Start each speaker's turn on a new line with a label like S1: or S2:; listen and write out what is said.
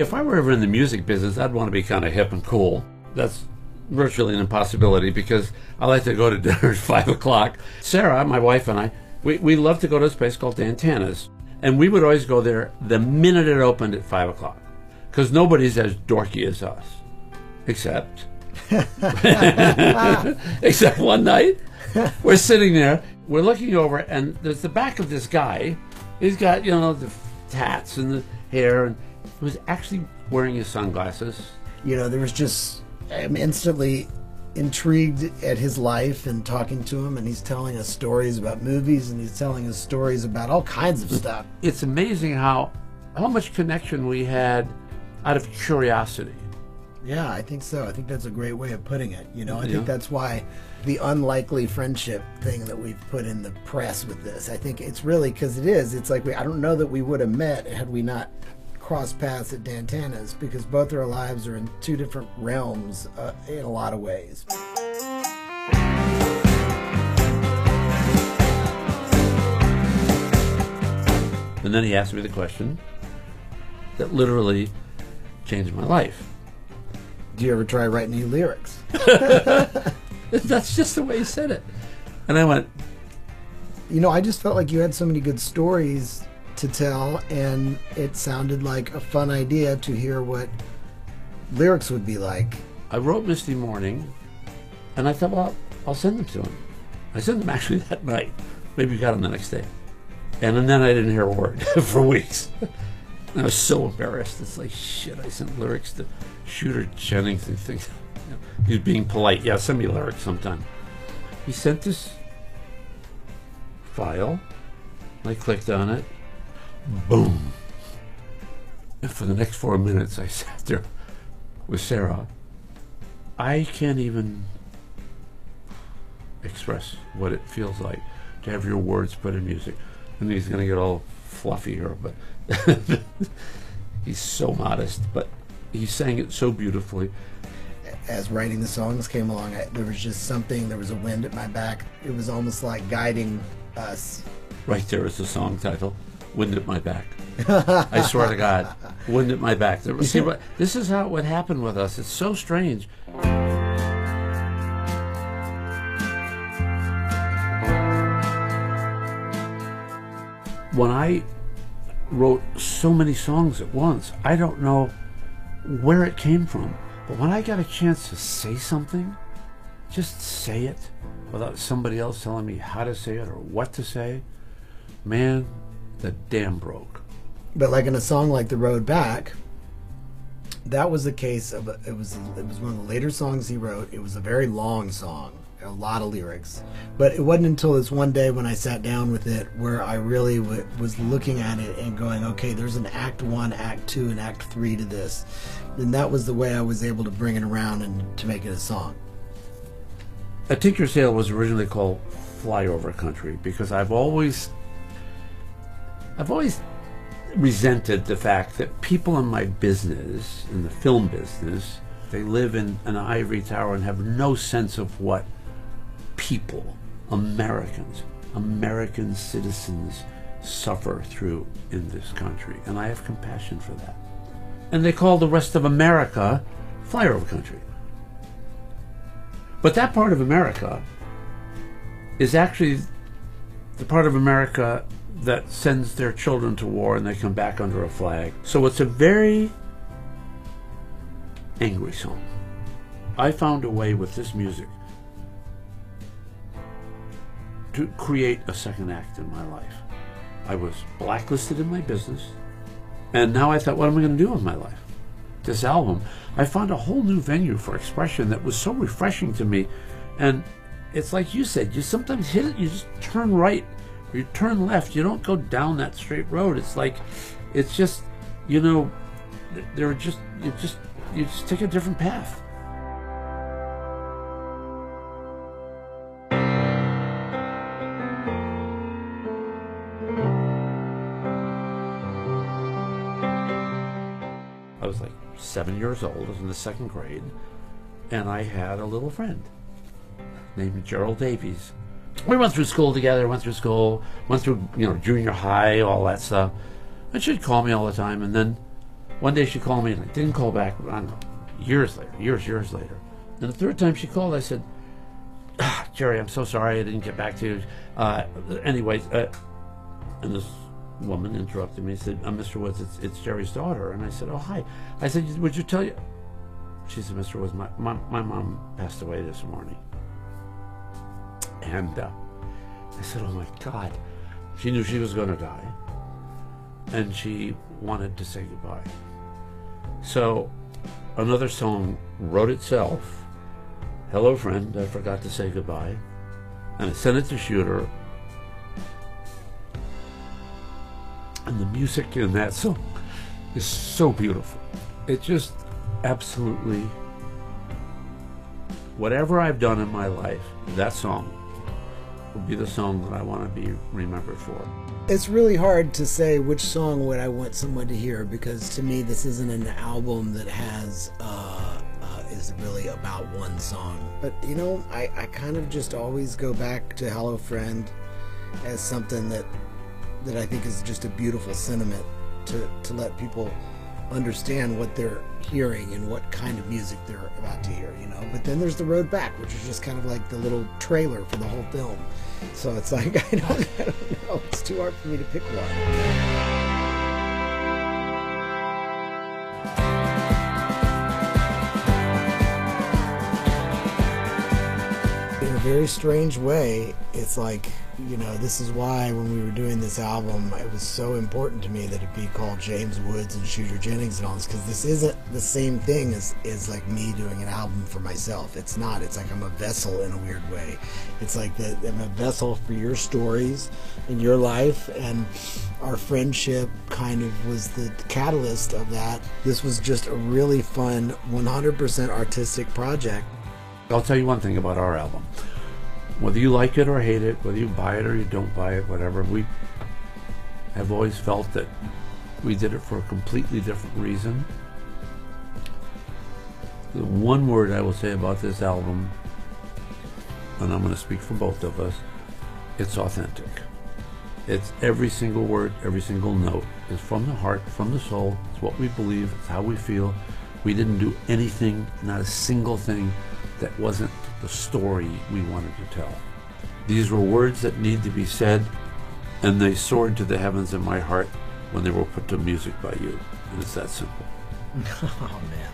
S1: If I were ever in the music business, I'd want to be kind of hip and cool. That's virtually an impossibility because I like to go to dinner at 5 o'clock. Sara, my wife, and I, we love to go to this place called Dantana's. And we would always go there the minute it opened at 5 o'clock. Because nobody's as dorky as us. Except... except one night, we're sitting there, we're looking over, and there's the back of this guy. He's got, you know, the tats and the hair, and he was actually wearing his sunglasses.
S2: You know, there was just, I'm instantly intrigued at his life and talking to him, and he's telling us stories about movies, and he's telling us stories about all kinds of stuff.
S1: It's amazing how much connection we had out of curiosity.
S2: Yeah, I think so. I think that's a great way of putting it. You know, I think that's why the unlikely friendship thing that we've put in the press with this, I think it's really because it is. It's like, I don't know that we would have met had we not crossed paths at Dantana's, because both our lives are in two different realms in a lot of ways.
S1: And then he asked me the question that literally changed my life.
S2: Do you ever try writing new lyrics?
S1: That's just the way he said it. And I went...
S2: You know, I just felt like you had so many good stories to tell, and it sounded like a fun idea to hear what lyrics would be like.
S1: I wrote Misty Morning, and I thought, well, I'll send them to him. I sent them actually that night. Maybe got them the next day. And then I didn't hear a word for weeks. And I was so embarrassed. It's like, shit, I sent lyrics to Shooter Jennings and things. You know, he was being polite. Yeah, send me lyrics sometime. He sent this file. I clicked on it. Boom. And for the next 4 minutes, I sat there with Sara. I can't even express what it feels like to have your words put in music. And he's going to get all fluffy here, but he's so modest, but he sang it so beautifully.
S2: As writing the songs came along, there was just something, there was a wind at my back. It was almost like guiding us.
S1: Right there is the song title, Wind at My Back. I swear to God, Wind at My Back. See, this is how it would happen with us. It's so strange. When I wrote so many songs at once, I don't know where it came from. But when I got a chance to say something, just say it without somebody else telling me how to say it or what to say, man, the dam broke.
S2: But like in a song like The Road Back, that was the case of, it was one of the later songs he wrote. It was a very long song, a lot of lyrics. But it wasn't until this one day when I sat down with it where I really was looking at it and going, okay, there's an act 1, act 2, and act 3 to this. And that was the way I was able to bring it around and to make it a song.
S1: A Tinker's Tale was originally called Flyover Country because I've always resented the fact that people in my business, in the film business, they live in an ivory tower and have no sense of what people, American citizens suffer through in this country. And I have compassion for that. And they call the rest of America flyover country. But that part of America is actually the part of America that sends their children to war and they come back under a flag. So it's a very angry song. I found a way with this music to create a second act in my life. I was blacklisted in my business, and now I thought, what am I going to do with my life? This album, I found a whole new venue for expression that was so refreshing to me. And it's like you said, you sometimes hit it, you just turn right or you turn left. You don't go down that straight road. It's like, it's just, you know, you just take a different path. I was like 7 years old, I was in the 2nd grade, and I had a little friend named Gerald Davies. We went through school together, went through, you know, junior high, all that stuff. And she'd call me all the time, and then One day she called me and I didn't call back, I don't know, years later. And the third time she called, I said, Jerry, I'm so sorry I didn't get back to you. Anyways, and this woman interrupted me and said, Mr. Woods, it's Jerry's daughter. And I said, oh, hi. I said, would you tell you? She said, Mr. Woods, my mom passed away this morning. And I said, oh my God. She knew she was going to die. And she wanted to say goodbye. So another song wrote itself. Hello, friend, I forgot to say goodbye. And I sent it to Shooter. And the music in that song is so beautiful. It just absolutely, whatever I've done in my life, that song will be the song that I want to be remembered for.
S2: It's really hard to say which song would I want someone to hear, because to me this isn't an album that has is really about one song. But you know, I kind of just always go back to Hello Friend as something that I think is just a beautiful sentiment to let people understand what they're hearing and what kind of music they're about to hear, you know. But then there's The Road Back, which is just kind of like the little trailer for the whole film. So it's like, I don't know, it's too hard for me to pick one. In a very strange way, it's like, you know, this is why when we were doing this album, it was so important to me that it be called James Woods and Shooter Jennings and all this, because this isn't the same thing as like me doing an album for myself. It's not. It's like I'm a vessel in a weird way. It's like I'm a vessel for your stories in your life, and our friendship kind of was the catalyst of that. This was just a really fun, 100% artistic project.
S1: I'll tell you one thing about our album. Whether you like it or hate it, whether you buy it or you don't buy it, whatever, we have always felt that we did it for a completely different reason. The one word I will say about this album, and I'm going to speak for both of us, it's authentic. It's every single word, every single note is from the heart, from the soul. It's what we believe, it's how we feel. We didn't do anything, not a single thing, that wasn't the story we wanted to tell. These were words that need to be said, and they soared to the heavens in my heart when they were put to music by you. And it's that simple.
S2: Oh, man.